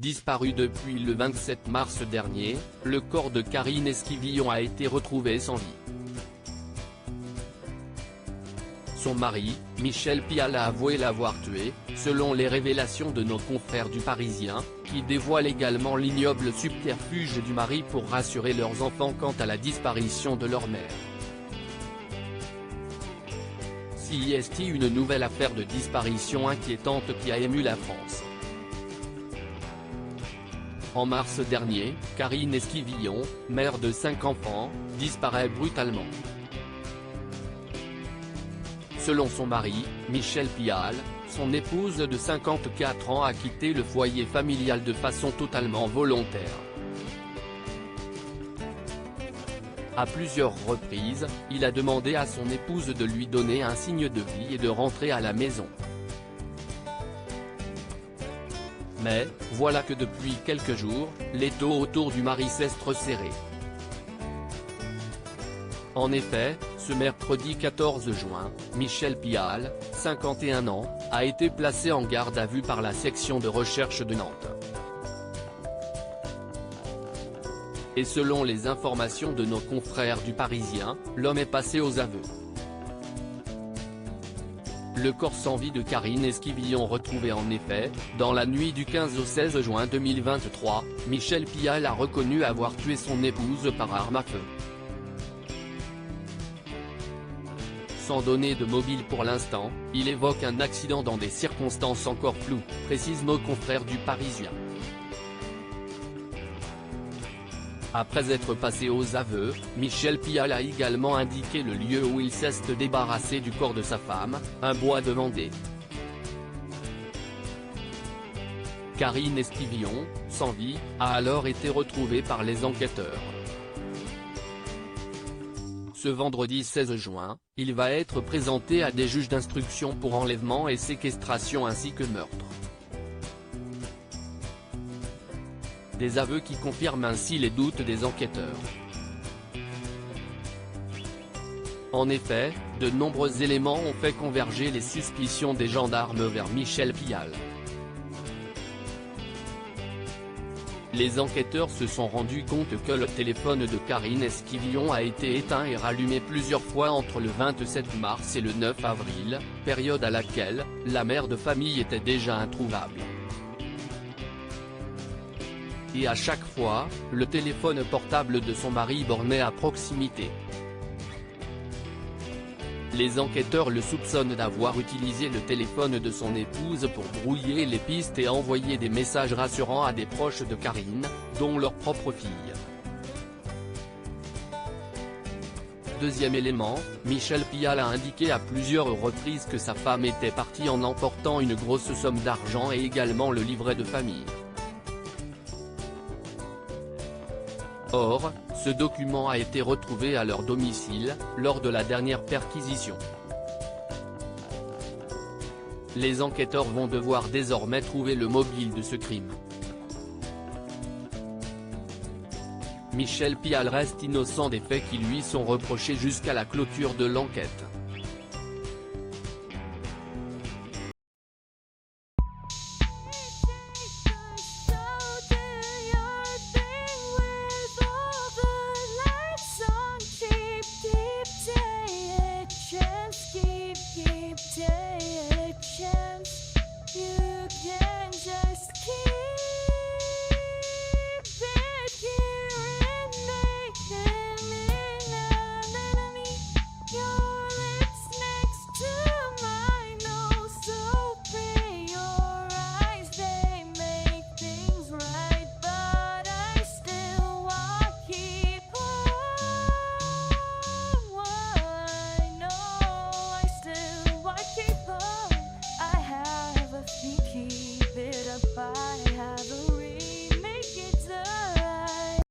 Disparu depuis le 27 mars dernier, le corps de Karine Esquivillon a été retrouvé sans vie. Son mari, Michel Pial a avoué l'avoir tué, selon les révélations de nos confrères du Parisien, qui dévoilent également l'ignoble subterfuge du mari pour rassurer leurs enfants quant à la disparition de leur mère. C'est une nouvelle affaire de disparition inquiétante qui a ému la France. En mars dernier, Karine Esquivillon, mère de 5 enfants, disparaît brutalement. Selon son mari, Michel Pial, son épouse de 54 ans a quitté le foyer familial de façon totalement volontaire. À plusieurs reprises, il a demandé à son épouse de lui donner un signe de vie et de rentrer à la maison. Mais, voilà que depuis quelques jours, l'étau autour du mari s'est resserré. En effet, ce mercredi 14 juin, Michel Pial, 51 ans, a été placé en garde à vue par la section de recherche de Nantes. Et selon les informations de nos confrères du Parisien, l'homme est passé aux aveux. Le corps sans vie de Karine Esquivillon retrouvé en effet, dans la nuit du 15 au 16 juin 2023, Michel Pial a reconnu avoir tué son épouse par arme à feu. Sans donner de mobile pour l'instant, il évoque un accident dans des circonstances encore floues, précise nos confrères du Parisien. Après être passé aux aveux, Michel Pial a également indiqué le lieu où il s'est débarrassé du corps de sa femme, un bois de Vendée. Karine Esquivillon, sans vie, a alors été retrouvée par les enquêteurs. Ce vendredi 16 juin, il va être présenté à des juges d'instruction pour enlèvement et séquestration ainsi que meurtre. Des aveux qui confirment ainsi les doutes des enquêteurs. En effet, de nombreux éléments ont fait converger les suspicions des gendarmes vers Michel Pial. Les enquêteurs se sont rendus compte que le téléphone de Karine Esquivillon a été éteint et rallumé plusieurs fois entre le 27 mars et le 9 avril, période à laquelle la mère de famille était déjà introuvable. Et à chaque fois, le téléphone portable de son mari bornait à proximité. Les enquêteurs le soupçonnent d'avoir utilisé le téléphone de son épouse pour brouiller les pistes et envoyer des messages rassurants à des proches de Karine, dont leur propre fille. Deuxième élément, Michel Pial a indiqué à plusieurs reprises que sa femme était partie en emportant une grosse somme d'argent et également le livret de famille. Or, ce document a été retrouvé à leur domicile, lors de la dernière perquisition. Les enquêteurs vont devoir désormais trouver le mobile de ce crime. Michel Pial reste innocent des faits qui lui sont reprochés jusqu'à la clôture de l'enquête.